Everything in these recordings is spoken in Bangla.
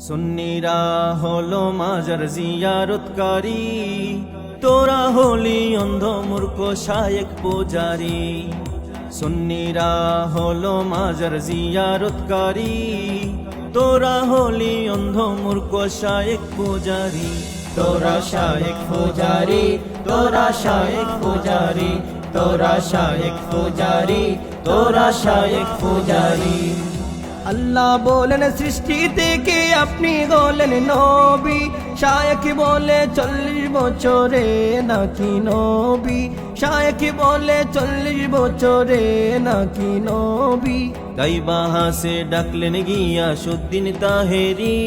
সুন্নিরা হলো মাজার জিয়ারতকারী, তোরা হলি অন্ধ মূর্খ শায়েক পূজারী। সুন্নিরা হলো মাজার জিয়ারতকারী, তোরা হলি অন্ধ মূর্খ শায়েক পূজারী। তোরা শায়েক পূজারী, তোরা শায়েক পূজারী, তোরা শায়েক পূজারী, তোরা শায়েক পূজারী। আল্লাহ বলেন সৃষ্টি থেকে আপনি হলেন নবী, শায়েক বলে 40 বছরে নাকি নবী, শায়েক বলে 40 বছরে নাকি নবী। গাইবা হাসে ডাকলেন গিয়াসউদ্দিন তাহেরি,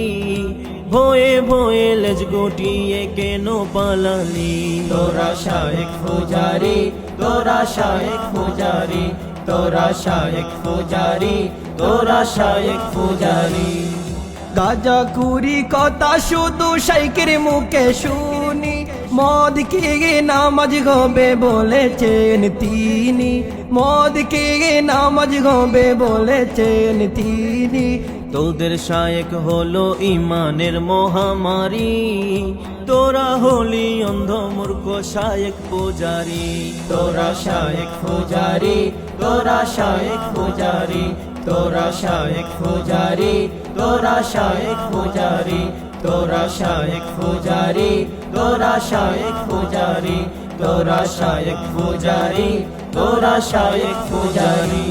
ভয়ে ভয়ে লেজ গুটিয়ে কেন পালালি। তোরা শায়েক পূজারী, তোরা শায়েক পূজারী, তোরা শায়েক পূজারী, তোরা শায়েক পূজারী। গাজা কুরি কথা শুধু শাইকের মুখে শুনি, মদ খেয়ে নামাজ হবে বলেছেন তিনি, মদ খেয়ে নামাজ হবে বলেছেন তিনি। তোদের শায়েক হলো ইমানের মহামারী, তোরা হলি অন্ধ মূর্খ শায়েক পূজারী। তোরা শায়েক পূজারী, তোরা শায়েক পূজারী, তোরা শায়েক পূজারী, তোরা শায়েক পূজারী, তোরা শায়েক পূজারী, তোরা শায়েক পূজারী, তোরা শায়েক পূজারী, তোরা শায়েক পূজারী।